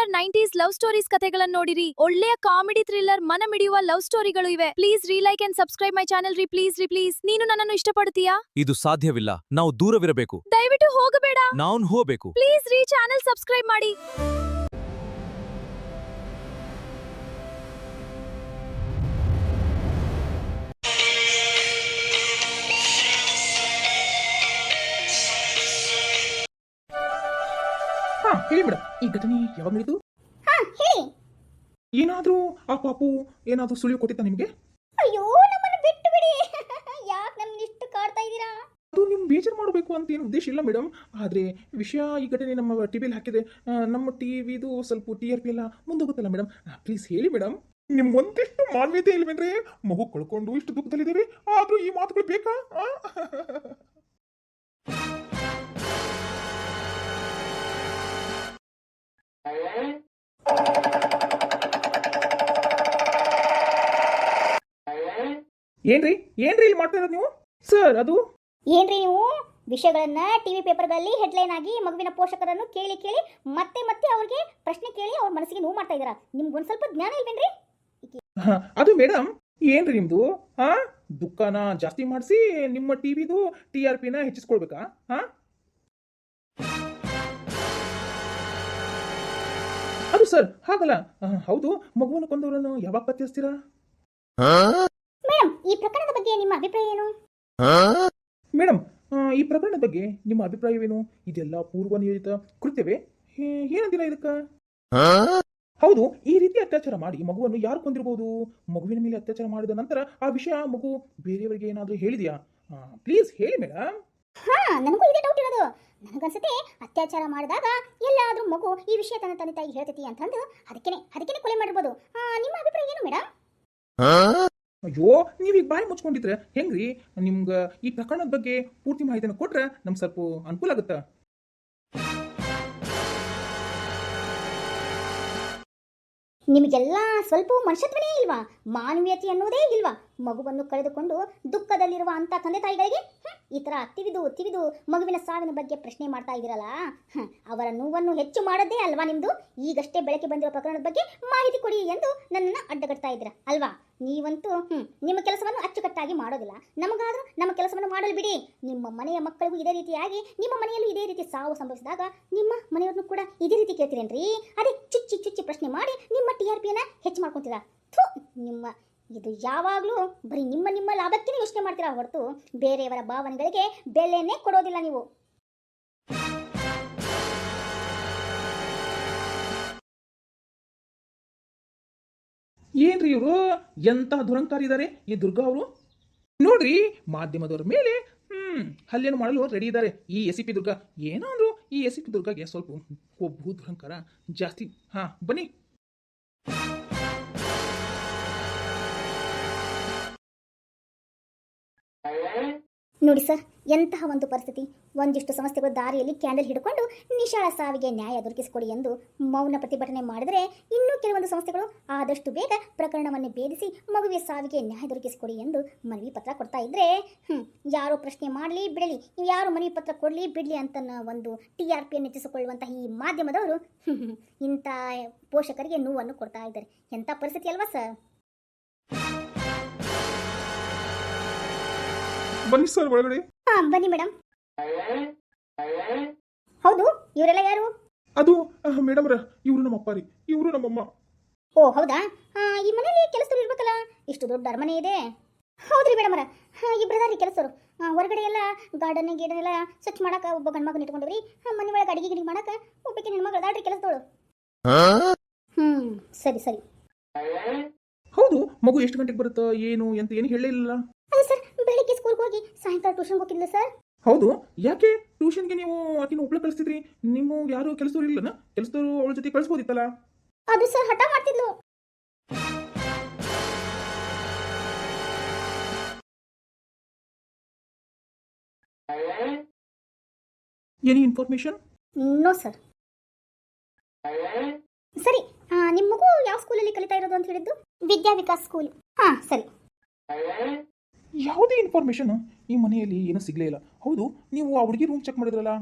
Thriller 90s love stories ಕಥೆಗಳನ್ನು ನೋಡಿರಿ. ಒಳ್ಳೆಯ ಕಾಮಿಡಿ ಥ್ರಿಲ್ಲರ್ ಮನ ಮಿಡಿಯುವ ಲವ್ ಸ್ಟೋರಿಗಳು ಇವೆ. Please like and subscribe my channel ರೀ. ಪ್ಲೀಸ್ ನೀನು ನನ್ನನ್ನು ಇಷ್ಟಪಡುತ್ತೀಯಾ? ಇದು ಸಾಧ್ಯವಿಲ್ಲ. ನಾವು ದೂರವಿರಬೇಕು. ದಯವಿಟ್ಟು ಹೋಗಬೇಡ. ನಾವು ಹೋಗಬೇಕು. ಪ್ಲೀಸ್ ಚಾನೆಲ್ ಸಬ್ಸ್ಕ್ರೈಬ್ ಮಾಡಿ. ಹೇಳಿ ಮೇಡಮ್, ಈ ಘಟನೆ ಯಾವಾಗ ನಡೆಯಿತು? ಹೇಳಿ. ಏನಾದ್ರೂ ಆ ಪಾಪು ಏನಾದ್ರೂ ಸುಳಿವು ಕೊಟ್ಟಿತ್ತ ನಿಮ್ಗೆ? ಅಯ್ಯೋ, ನಮ್ಮನ್ನು ಬಿಟ್ಟು ಬಿಡಿ. ಯಾಕೆ ನಮ್ಮನ್ನ ಇಷ್ಟು ಕಾಡ್ತಾ ಇದ್ದೀರಾ? ಅದು ನಿಮ್ ಬೇಜಾರು ಮಾಡಬೇಕು ಅಂತ ಏನು ಉದ್ದೇಶ ಇಲ್ಲ ಮೇಡಮ್. ಆದ್ರೆ ವಿಷಯ ಈ ಘಟನೆ ನಮ್ಮ ಟಿವಿಲಿ ಹಾಕಿದೆ. ನಮ್ಮ ಟಿವಿದು ಸ್ವಲ್ಪ TRP ಎಲ್ಲ ಮುಂದೋಗುತ್ತಲ್ಲ ಮೇಡಮ್. ಪ್ಲೀಸ್ ಹೇಳಿ ಮೇಡಮ್. ನಿಮ್ ಒಂದಿಷ್ಟು ಮಾನ್ಯತೆ ಇಲ್ವೇನ್ರಿ? ಮಗು ಕಳ್ಕೊಂಡು ಇಷ್ಟು ದುಃಖದಲ್ಲಿದ್ದೀರಿ, ಆದ್ರೂ ಈ ಮಾತುಗಳು ಬೇಕಾ? ಏನ್ರಿ ಇಲ್ಲಿ ಮಾಡ್ತಾ ಇರೋದು ನೀವು? ಸರ್, ಅದು ಏನ್ರಿ ನೀವು ವಿಷಯಗಳನ್ನ ಟಿವಿ ಪೇಪರ್ಗಳಲ್ಲಿ ಹೆಡ್ಲೈನ್ ಆಗಿ ಮಗುವಿನ ಪೋಷಕರನ್ನು ಕೇಳಿ ಮತ್ತೆ ಅವ್ರಿಗೆ ಪ್ರಶ್ನೆ ಕೇಳಿ ಅವ್ರ ಮನಸ್ಸಿಗೆ ನೋವು ಮಾಡ್ತಾ ಇದ್ದೀರಾ. ನಿಮ್ಗೆ ಒಂದ್ ಸ್ವಲ್ಪ ಜ್ಞಾನ ಇಲ್ವೇನ್ರಿ? ಅದು ಮೇಡಮ್, ಏನ್ರಿ ನಿಮ್ದು? ದುಃಖನ ಜಾಸ್ತಿ ಮಾಡಿಸಿ ನಿಮ್ಮ ಟಿವಿದು TRPನ ಹೆಚ್ಚಿಸ್ಕೊಳ್ಬೇಕಾ? ಅದು ಸರ್ ಹಾಗಲ್ಲ. ಹೌದು, ಮಗುವನ್ನು ಕೊಂದವರನ್ನು ಯಾವಾಗ ಪತ್ತೆ ಹಚ್ತೀರಾ? ಮೇಡಮ್, ಈ ಪ್ರಕರಣದ ಬಗ್ಗೆ ನಿಮ್ಮ ಅಭಿಪ್ರಾಯ ಏನು? ಮೇಡಮ್, ಈ ಪ್ರಕರಣದ ಬಗ್ಗೆ ನಿಮ್ಮ ಅಭಿಪ್ರಾಯವೇನು? ಇದೆಲ್ಲ ಪೂರ್ವ ನಿಯೋಜಿತ ಕೃತ್ಯವೇ? ಏನಂದಿಲ್ಲ ಇದಕ್ಕ? ಹೌದು, ಈ ರೀತಿ ಅತ್ಯಾಚಾರ ಮಾಡಿ ಮಗುವನ್ನು ಯಾರು ಕೊಂದಿರಬಹುದು? ಮಗುವಿನ ಮೇಲೆ ಅತ್ಯಾಚಾರ ಮಾಡಿದ ನಂತರ ಆ ವಿಷಯ ಮಗು ಬೇರೆಯವರಿಗೆ ಏನಾದ್ರೂ ಹೇಳಿದೆಯಾ? ಪ್ಲೀಸ್ ಹೇಳಿ ಮೇಡಮ್. ನನಗೂ ಇದೇ ಡೌಟ್ ಇರೋದು. ನನಗನ್ಸುತ್ತೆ ಅತ್ಯಾಚಾರ ಮಾಡಿದಾಗ ಎಲ್ಲಾದ್ರೂ ಮಗು ಈ ವಿಷಯ ತನ್ನ ತಂದೆ ತಾಯಿಗೆ ಹೇಳ್ತೈತಿ ಅಂತಂದು ಅದಕ್ಕೇನೆ ಕೊಲೆ ಮಾಡಿರ್ಬೋದು. ನಿಮ್ಮ ಅಭಿಪ್ರಾಯ ಏನು ಮೇಡಮ್? ಅಯ್ಯೋ, ನೀವೀಗ ಬಾಯಿ ಮುಚ್ಕೊಂಡಿದ್ರೆ ಹೆಂಗ್ರಿ? ನಿಮ್ಗೆ ಈ ಪ್ರಕರಣದ ಬಗ್ಗೆ ಪೂರ್ತಿ ಮಾಹಿತಿನ ಕೊಟ್ರೆ ನಮ್ಗೆ ಸ್ವಲ್ಪ ಅನುಕೂಲ ಆಗುತ್ತಾ? ನಿಮಗೆಲ್ಲ ಸ್ವಲ್ಪ ಮನುಷ್ಯತ್ವನೇ ಇಲ್ವಾ? ಮಾನವೀಯತೆ ಅನ್ನೋದೇ ಇಲ್ವಾ? ಮಗುವನ್ನು ಕಳೆದುಕೊಂಡು ದುಃಖದಲ್ಲಿರುವ ಅಂತ ತಂದೆ ತಾಯಿಗಳಿಗೆ ಈ ತರ ತಿವಿದು ಮಗುವಿನ ಸಾವಿನ ಬಗ್ಗೆ ಪ್ರಶ್ನೆ ಮಾಡ್ತಾ ಇದ್ದೀರಲ್ಲ, ಅವರ ನೋವನ್ನು ಹೆಚ್ಚು ಮಾಡದೇ ಅಲ್ವಾ ನಿಮ್ದು? ಈಗಷ್ಟೇ ಬೆಳಕೆ ಬಂದಿರೋ ಪ್ರಕರಣದ ಬಗ್ಗೆ ಮಾಹಿತಿ ಕೊಡಿ ಎಂದು ನನ್ನನ್ನು ಅಡ್ಡಗಡ್ತಾ ಇದ್ದೀರಾ ಅಲ್ವಾ? ನೀವಂತೂ ನಿಮ್ಮ ಕೆಲಸವನ್ನು ಅಚ್ಚುಕಟ್ಟಾಗಿ ಮಾಡೋದಿಲ್ಲ. ನಮಗಾದ್ರೂ ನಮ್ಮ ಕೆಲಸವನ್ನು ಮಾಡಲು ಬಿಡಿ. ನಿಮ್ಮ ಮನೆಯ ಮಕ್ಕಳಿಗೂ ಇದೇ ರೀತಿಯಾಗಿ ನಿಮ್ಮ ಮನೆಯಲ್ಲೂ ಇದೇ ರೀತಿ ಸಾವು ಸಂಭವಿಸಿದಾಗ ನಿಮ್ಮ ಮನೆಯವ್ರನ್ನೂ ಕೂಡ ಇದೇ ರೀತಿ ಕೇಳ್ತೀರೇನ್ರಿ? ಅದೇ ಚುಚ್ಚಿ ಪ್ರಶ್ನೆ ಮಾಡಿ ನಿಮ್ಮ TRPನ ಹೆಚ್ಚು ಮಾಡ್ಕೊತೀರಾ? ನಿಮ್ಮ ಇದು ಯಾವಾಗಲೂ ಬರೀ ನಿಮ್ಮ ಲಾಭಕ್ಕೆ ಯೋಚನೆ ಮಾಡ್ತೀರಾ ಹೊರತು ಬೇರೆಯವರ ಭಾವನೆಗಳಿಗೆ ಬೆಲೆನೇ ಕೊಡೋದಿಲ್ಲ ನೀವು. ಏನ್ರಿ ಇವರು ಎಂತ ದುರಂಕಾರಿ ಇದ್ದಾರೆ ಈ ದುರ್ಗಾ ಅವರು? ನೋಡ್ರಿ, ಮಾಧ್ಯಮದವರ ಮೇಲೆ ಹಲ್ಲೆಯನ್ನು ಮಾಡಲು ರೆಡಿ ಇದ್ದಾರೆ ಈ SCP ದುರ್ಗಾ. ಏನಾದ್ರು ಈ SCP ದುರ್ಗಾಗೆ ಸ್ವಲ್ಪ ಕೊಬ್ಬು ದುರಂಕಾರ ಜಾಸ್ತಿ. ಬನ್ನಿ. ನೋಡಿ ಸರ್, ಎಂತಹ ಒಂದು ಪರಿಸ್ಥಿತಿ. ಒಂದಿಷ್ಟು ಸಂಸ್ಥೆಗಳು ದಾರಿಯಲ್ಲಿ ಕ್ಯಾಂಡಲ್ ಹಿಡ್ಕೊಂಡು ನಿಶಾಳ ಸಾವಿಗೆ ನ್ಯಾಯ ದೊರಕಿಸಿಕೊಡಿ ಎಂದು ಮೌನ ಪ್ರತಿಭಟನೆ ಮಾಡಿದರೆ, ಇನ್ನೂ ಕೆಲವೊಂದು ಸಂಸ್ಥೆಗಳು ಆದಷ್ಟು ಬೇಗ ಪ್ರಕರಣವನ್ನು ಭೇದಿಸಿ ಮಗುವಿನ ಸಾವಿಗೆ ನ್ಯಾಯ ದೊರಕಿಸಿಕೊಡಿ ಎಂದು ಮನವಿ ಪತ್ರ ಕೊಡ್ತಾ ಇದ್ರೆ, ಯಾರೋ ಪ್ರಶ್ನೆ ಮಾಡಲಿ ಬಿಡಲಿ, ಯಾರು ಮನವಿ ಪತ್ರ ಕೊಡಲಿ ಬಿಡಲಿ ಅಂತ ಒಂದು TRPಯನ್ನು ಹೆಚ್ಚಿಸಿಕೊಳ್ಳುವಂತಹ ಈ ಮಾಧ್ಯಮದವರು ಇಂಥ ಪೋಷಕರಿಗೆ ನೋವನ್ನು ಕೊಡ್ತಾ ಇದ್ದಾರೆ. ಎಂಥ ಪರಿಸ್ಥಿತಿ ಅಲ್ವಾ ಸರ್? ಬನ್ನಿ ಸರ್, ಒಳಗಡೆ. ಬನ್ನಿ ಮೇಡಮ್. ಹೌದು, ಇವರೆಲ್ಲ ಯಾರು? ಅದು ಮೇಡಮ್ ಇವರು ನಮ್ಮ ಅಪ್ಪ ರೀ, ಇವರು ನಮ್ಮಮ್ಮ. ಓ ಹೌದಾ? ಈ ಮನೆಯಲ್ಲಿ ಕೆಲಸದವ್ರು ಇರ್ಬೇಕಲ್ಲ, ಇಷ್ಟು ದೊಡ್ಡ ಅರಮನೆ ಇದೆ. ಹೌದ್ರಿ ಮೇಡಮ್ ಇಬ್ಬರದಾರಿ ಕೆಲಸರು. ಹೊರಗಡೆ ಎಲ್ಲ ಗಾರ್ಡನ್ ಎಲ್ಲ ಸ್ವಚ್ಛ ಮಾಡಕ ಒಬ್ಬ ಗಂಡ್ಮಗನ ಇಟ್ಕೊಂಡ್ರಿ. ಮನೆ ಒಳಗೆ ಅಡಿಗೆ ಮಾಡಕ ಒಬ್ಬಕ್ಕೆ ಹೆಣ್ಮಗಳು ಅದಾಳ್ರಿ ಕೆಲಸದವಳು. ಸರಿ. ಹೌದು, ಮಗು ಎಷ್ಟು ಗಂಟೆಗೆ ಬರುತ್ತೋ ಏನು ಅಂತ ಏನು ಹೇಳಿಲ್ಲ? ಅಲ್ಲ ಸರ್, ಬೆಳಿಗ್ಗೆ ಸ್ಕೂಲ್ಗೆ ಹೋಗಿ ಸಾಯಂಕಾಲ ಟ್ಯೂಷನ್ಗೆ ಹೋಗಿಲ್ಲ ಸರ್. ಹೌದು, ಯಾಕೆ ಟ್ಯೂಷನ್ಗೆ ನೀವು ಆಕಿನ ಒಬ್ಳೆ ಕಳಿಸ್ತಿದ್ರಿ? ನೀವು ಯಾರು ಕೆಲಸದವ್ರು ಇಲ್ಲನ? ಕೆಲಸದವರು ಅವಳ ಜೊತೆ ಕಳಿಸ್ಬೋದಿತ್ತಲ್ಲ? ಅದು ಸರ್ ಹಠ ಮಾಡ್ತಿದ್ಲು. Any information? No sir. ಸರಿ, ನಿಮ್ಮ ಮಗು ಯಾವ ಸ್ಕೂಲಲ್ಲಿ ಕಲಿತಾ ಇರೋದು ಅಂತ ಹೇಳಿದ್ದು? ವಿದ್ಯಾ ವಿಕಾಸ್ ಸ್ಕೂಲ್. ಸರಿ. ಯಾವುದೇ ಇನ್ಫಾರ್ಮೇಶನ್ ಈ ಮನೆಯಲ್ಲಿ ಏನೂ ಸಿಗಲೇ ಇಲ್ಲ. ಹೌದು, ನೀವು ಆ ಹುಡುಗಿ ರೂಮ್ ಚೆಕ್ ಮಾಡಿದ್ರಲ್ಲ?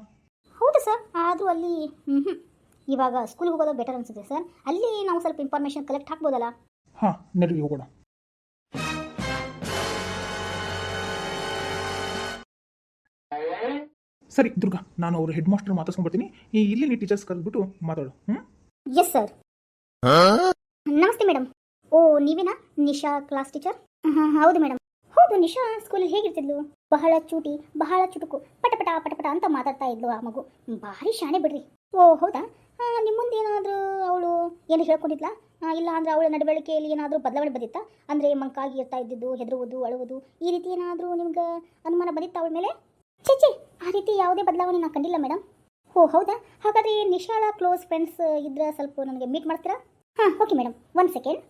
ಹೌದು ಸರ್, ಆದರೂ ಅಲ್ಲಿ ಇವಾಗ ಸ್ಕೂಲ್ಗೆ ಹೋಗೋದು ಬೆಟರ್ ಅನ್ಸುತ್ತೆ ಸರ್. ಅಲ್ಲಿ ನಾವು ಸ್ವಲ್ಪ ಇನ್ಫಾರ್ಮೇಷನ್ ಕಲೆಕ್ಟ್ ಹಾಕ್ಬೋದಲ್ಲ. ಹಾಂ ನಡೀರಿ ಹೋಗೋಣ. ಸರಿ ದುರ್ಗಾ, ನಾನು ಅವ್ರ ಹೆಡ್ ಮಾಸ್ಟರ್ ಮಾತಾಡ್ಸ್ಕೊಂಡ್ಬರ್ತೀನಿ. ಇಲ್ಲಿ ನೀ ಟೀಚರ್ಸ್ ಕರೆದ್ಬಿಟ್ಟು ಮಾತಾಡು. Yes sir. ನಮಸ್ತೆ ಮೇಡಮ್. ಓ ನೀವೇನಾ ನಿಶಾ ಕ್ಲಾಸ್ ಟೀಚರ್? ಹಾಂ ಹೌದು ಮೇಡಮ್. ಹೌದು, ನಿಶಾ ಸ್ಕೂಲಲ್ಲಿ ಹೇಗಿರ್ತಿದ್ಲು? ಬಹಳ ಚೂಟಿ, ಬಹಳ ಚುಟುಕು, ಪಟಪಟ ಪಟಪಟ ಅಂತ ಮಾತಾಡ್ತಾ ಇದ್ಲು ಆ ಮಗು. ಭಾರಿ ಶಾಣೆ ಬಿಡ್ರಿ. ಓ ಹೌದಾ? ನಿಮ್ಮ ಮುಂದೆ ಏನಾದರೂ ಅವಳು ಏನು ಹೇಳ್ಕೊಂಡಿದ್ಲಾ? ಇಲ್ಲ ಅಂದರೆ ಅವಳ ನಡವಳಿಕೆಯಲ್ಲಿ ಏನಾದರೂ ಬದಲಾವಣೆ ಬಂದಿತ್ತಾ? ಅಂದರೆ ಮಂಕಾಗಿ ಇರ್ತಾ ಇದ್ದಿದ್ದು, ಹೆದರುವುದು, ಅಳುವುದು, ಈ ರೀತಿ ಏನಾದರೂ ನಿಮ್ಗೆ ಅನುಮಾನ ಬಂದಿತ್ತಾ ಅವಳ ಮೇಲೆ? ಚೇಚೆ, ಆ ರೀತಿ ಯಾವುದೇ ಬದಲಾವಣೆ ನಾನು ಕಂಡಿಲ್ಲ ಮೇಡಮ್. ಓ ಹೌದಾ? ಹಾಗಾದರೆ ನಿಶಾಳ ಕ್ಲೋಸ್ ಫ್ರೆಂಡ್ಸ್ ಇದ್ರೆ ಸ್ವಲ್ಪ ನನಗೆ ಮೀಟ್ ಮಾಡ್ತೀರಾ? ಹಾಂ ಓಕೆ ಮೇಡಮ್, 1 ಸೆಕೆಂಡ್.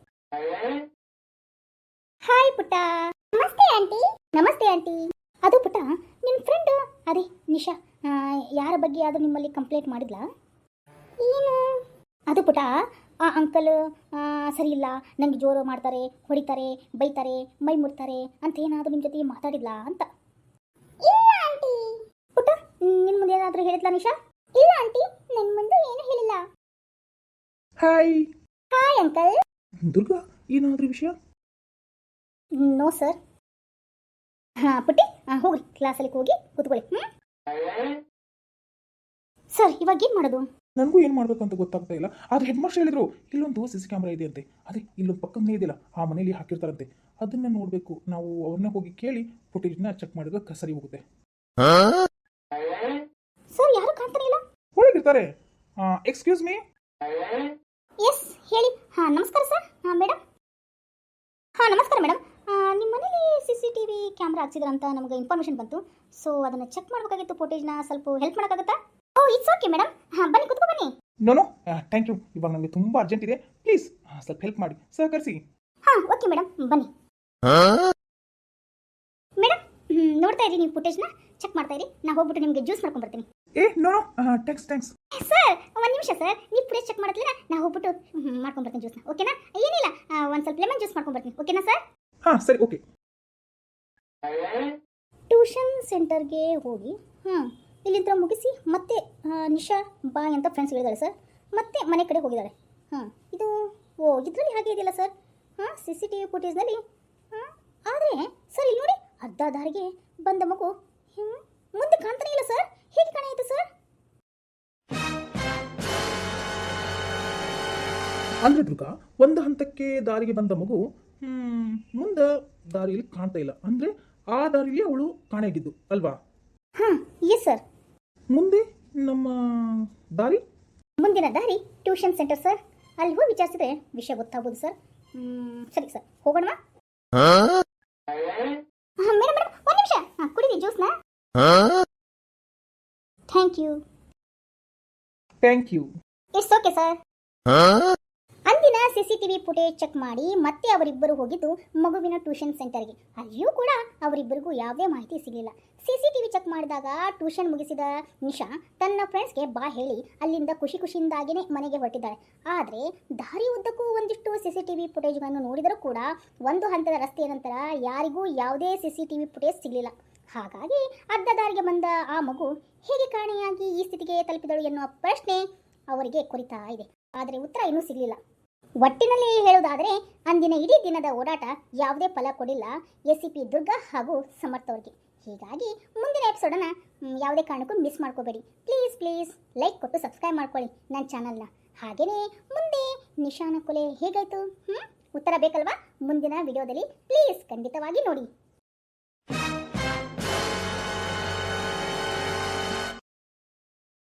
ಹಾಯ್ ಪುಟ್ಟ. ನಮಸ್ತೆ ಆಂಟಿ. ನಮಸ್ತೆ ಆಂಟಿ. ಅದು ಪುಟ್ಟ, ನಿಮ್ಮ ಫ್ರೆಂಡ್ ಅದೇ ನಿಶಾ ಯಾರ ಬಗ್ಗೆ ಆದರೂ ನಿಮ್ಮಲ್ಲಿ ಕಂಪ್ಲೇಂಟ್ ಮಾಡಿದ್ಲಾ? ಏನು? ಅದು ಪುಟ್ಟ, ಆ ಅಂಕಲ್ ಸರಿ ಇಲ್ಲ, ನನಗೆ ಜೋರು ಮಾಡ್ತಾರೆ, ಹೊಡಿತಾರೆ, ಬೈತಾರೆ, ಮೈ ಮುಡ್ತಾರೆ ಅಂತ ಏನಾದರೂ ನಿಮ್ಮ ಜೊತೆ ಮಾತಾಡಿದ್ಲಾ ಅಂತ. ಇಲ್ಲ ಆಂಟಿ. ಪುಟ್ಟ, ನಿನ್ನ ಮುಂದೆ ಏನಾದರೂ ಹೇಳಿದ್ಲಾ ನಿಶಾ? ಇಲ್ಲ ಆಂಟಿ, ನನ್ನ ಮುಂದೆ ಏನು ಹೇಳಿಲ್ಲ. ಹಾಯ್. Hi uncle. ದುರ್ಗಾ, ಏನಾದರೂ ವಿಷಯ? No sir. ಹಾಂ ಪುಟ್ಟಿ, ಹೋಗ್ರಿ ಕ್ಲಾಸಲ್ಲಿ ಹೋಗಿ ಕೂತ್ಕೊಳ್ಳಿ. ಸರ್ ಇವಾಗ ಏನು ಮಾಡೋದು? ನನಗೂ ಏನು ಮಾಡಬೇಕಂತ ಗೊತ್ತಾಗ್ತಾ ಇಲ್ಲ. ಆದರೆ ಹೆಡ್ ಮಾಸ್ಟರ್ ಹೇಳಿದ್ರು ಇಲ್ಲೊಂದು CC ಕ್ಯಾಮ್ರಾ ಇದೆ ಅಂತೆ. ಅದೇ ಇಲ್ಲೊಂದು ಪಕ್ಕದ ಮನೆ ಇದೆಯಲ್ಲ, ಆ ಮನೇಲಿ ಹಾಕಿರ್ತಾರಂತೆ. ಅದನ್ನ ನೋಡಬೇಕು. ನಾವು ಅವ್ರನ್ನ ಹೋಗಿ ಕೇಳಿ ಫುಟೇಜ್ನ ಚೆಕ್ ಮಾಡಿದ್ರೆ ಸರಿ ಹೋಗುತ್ತೆ. ಸರ್ ಯಾರು ಕಾಣ್ತಾನೆ ಇಲ್ಲ. ಒಳಗಿರ್ತಾರೆ. Excuse me. ಎಸ್ ಹೇಳಿ. ಹಾಂ ನಮಸ್ಕಾರ ಸರ್. ಹಾಂ ಮೇಡಮ್. ಹಾಂ ನಮಸ್ಕಾರ ಮೇಡಮ್. ನಿಮ್ಮ ಮನೇಲಿ CCTV ಕ್ಯಾಮ್ರಾ ಹಾಕ್ಸಿದ್ರಂತ ನಮಗೆ ಇನ್ಫಾರ್ಮೇಷನ್ ಬಂತು. ಸೊ ಅದನ್ನು ಚೆಕ್ ಮಾಡಬೇಕಾಗಿತ್ತು. ಫುಟೇಜ್ನ ಸ್ವಲ್ಪ ಹೆಲ್ಪ್ ಮಾಡೋಕ್ಕಾಗುತ್ತಾ? Oh it's okay madam. ಹಾಂ ಬನ್ನಿ ಕೂತ್ಕೊ ಬನ್ನಿ. No thank you. ಇವಾಗ ನನಗೆ ತುಂಬ ಅರ್ಜೆಂಟ್ ಇದೆ. ಪ್ಲೀಸ್ ಸ್ವಲ್ಪ ಹೆಲ್ಪ್ ಮಾಡಿ, ಸಹಕರಿಸಿ. ಹಾಂ ಓಕೆ ಮೇಡಮ್, ಬನ್ನಿ. ಮೇಡಮ್ ನೋಡ್ತಾ ಇರಿ, ನೀವು ಫುಟೇಜ್ನ ಚೆಕ್ ಮಾಡ್ತಾ ಇರಿ. ನಾ ಹೋಗ್ಬಿಟ್ಟು ನಿಮಗೆ ಜ್ಯೂಸ್ ಮಾಡ್ಕೊಂಡು ಬರ್ತೀನಿ. No thanks. ಸರ್ ಒಂದು ನಿಮಿಷ ಸರ್, ನೀವು ಫುಟೇಜ್ ಚೆಕ್ ಮಾಡಿದ್ಲ, ನಾ ಹೋಗ್ಬಿಟ್ಟು ಮಾಡ್ಕೊಂಡು ಬರ್ತೀನಿ ಜ್ಯೂಸ್ನ. ಓಕೆನಾ? ಏನಿಲ್ಲ, ಒಂದು ಸ್ವಲ್ಪ ಲೆಮನ್ ಜ್ಯೂಸ್ ಮಾಡ್ಕೊಂಡು ಬರ್ತೀನಿ. ಓಕೆನಾ ಸರ್? ಹಾಂ ಸರಿ, ಓಕೆ. ಟ್ಯೂಷನ್ ಸೆಂಟರ್ಗೆ ಹೋಗಿ ಇಲ್ಲಿಂದ ಮುಗಿಸಿ ಮತ್ತೆ ನಿಶಾ ಬಾಯ್ ಅಂತ ಫ್ರೆಂಡ್ಸ್ ಹೇಳಿದಾಳೆ ಸರ್. ಮತ್ತೆ ಮನೆ ಕಡೆ ಹೋಗಿದ್ದಾಳೆ. ಇದು ಇದರಲ್ಲಿ ಹಾಗೆ ಇದೆಯಲ್ಲ ಸರ್. CCTV ಫುಟೇಜ್ನಲ್ಲಿ. ಆದರೆ ಸರ್ ಇಲ್ಲಿ ನೋಡಿ, ಅರ್ಧ ದಾರಿಗೆ ಬಂದ ಮಗು ಮುಂದೆ ಕಾಣ್ತಾನೆ ಇಲ್ಲ ಸರ್. ಹೇಗೆ ಕಾಣಾಯಿತು ಸರ್? ಅಂದ್ರೆ ದುರ್ಗಾ, ಒಂದು ಹಂತಕ್ಕೆ ದಾರಿಗೆ ಬಂದ ಮಗು ಮುಂದೆ ದಾರಿಯಲ್ಲಿ ಕಾಣ್ತಾ ಇಲ್ಲ. ಅಂದ್ರೆ ಆ ದಾರಿಯಲ್ಲಿ ಅವಳು ಕಾಣೆಯಾಗಿದ್ದು ಅಲ್ವಾ? Yes sir. ಮುಂದೆ ನಮ್ಮ ದಾರಿ, ಮುಂದಿನ ದಾರಿ ಟ್ಯೂಷನ್ ಸೆಂಟರ್ ಸರ್. ಅಲ್ಲಿ ಹೋಗಿ ವಿಚಾರಿಸಿದ್ರೆ ವಿಷಯ ಗೊತ್ತಾಗ್ಬೋದು ಸರ್. ಸರಿ ಸರ್, ಹೋಗೋಣ. ಮೇಡಮ್ ಒಂದು ನಿಮಿಷ, ಕುಡಿದಿ ಜ್ಯೂಸ್ನ. Thank you. It's okay sir. ಅಂದಿನ CCTV ಫುಟೇಜ್ ಚೆಕ್ ಮಾಡಿ ಮತ್ತೆ ಅವರಿಬ್ಬರು ಹೋಗಿದ್ದು ಮಗುವಿನ ಟ್ಯೂಷನ್ ಸೆಂಟರ್ಗೆ. ಅಲ್ಲಿಯೂ ಕೂಡ ಅವರಿಬ್ಬರಿಗೂ ಯಾವುದೇ ಮಾಹಿತಿ ಸಿಗಲಿಲ್ಲ. CCTV ಚೆಕ್ ಮಾಡಿದಾಗ ಟ್ಯೂಷನ್ ಮುಗಿಸಿದ ನಿಶಾ ತನ್ನ ಫ್ರೆಂಡ್ಸ್ಗೆ ಬಾ ಹೇಳಿ ಅಲ್ಲಿಂದ ಖುಷಿಯಿಂದಾಗಿಯೇ ಮನೆಗೆ ಹೊರಟಿದ್ದಾಳೆ. ಆದರೆ ದಾರಿ ಉದ್ದಕ್ಕೂ ಒಂದಿಷ್ಟು CCTV ಫುಟೇಜ್ಗಳನ್ನು ನೋಡಿದರೂ ಕೂಡ ಒಂದು ಹಂತದ ರಸ್ತೆಯ ನಂತರ ಯಾರಿಗೂ ಯಾವುದೇ CCTV ಫುಟೇಜ್ ಸಿಗಲಿಲ್ಲ. ಹಾಗಾಗಿ ಅರ್ಧ ದಾರಿಗೆ ಬಂದ ಆ ಮಗು ಹೇಗೆ ಕಾಣೆಯಾಗಿ ಈ ಸ್ಥಿತಿಗೆ ತಲುಪಿದಳು ಎನ್ನುವ ಪ್ರಶ್ನೆ ಅವರಿಗೆ ಕೊರಿತಾ ಇದೆ. ಆದರೆ ಉತ್ತರ ಇನ್ನೂ ಸಿಗಲಿಲ್ಲ. ಒಟ್ಟಿನಲ್ಲಿ ಹೇಳುವುದಾದರೆ ಅಂದಿನ ಇಡೀ ದಿನದ ಓಡಾಟ ಯಾವುದೇ ಫಲ ಕೊಡಿಲ್ಲ ACP ದುರ್ಗಾ ಹಾಗೂ ಸಮರ್ಥ ಅವರಿಗೆ. ಹೀಗಾಗಿ ಮುಂದಿನ ಎಪಿಸೋಡನ್ನು ಯಾವುದೇ ಕಾರಣಕ್ಕೂ ಮಿಸ್ ಮಾಡ್ಕೋಬೇಡಿ. ಪ್ಲೀಸ್ ಲೈಕ್ ಕೊಟ್ಟು ಸಬ್ಸ್ಕ್ರೈಬ್ ಮಾಡ್ಕೊಳ್ಳಿ ನನ್ನ ಚಾನಲ್ನ. ಹಾಗೆಯೇ ಮುಂದೆ ನಿಶಾನ ಕೊಲೆ ಹೇಗಾಯಿತು ಉತ್ತರ ಬೇಕಲ್ವಾ? ಮುಂದಿನ ವಿಡಿಯೋದಲ್ಲಿ ಪ್ಲೀಸ್ ಖಂಡಿತವಾಗಿ ನೋಡಿ.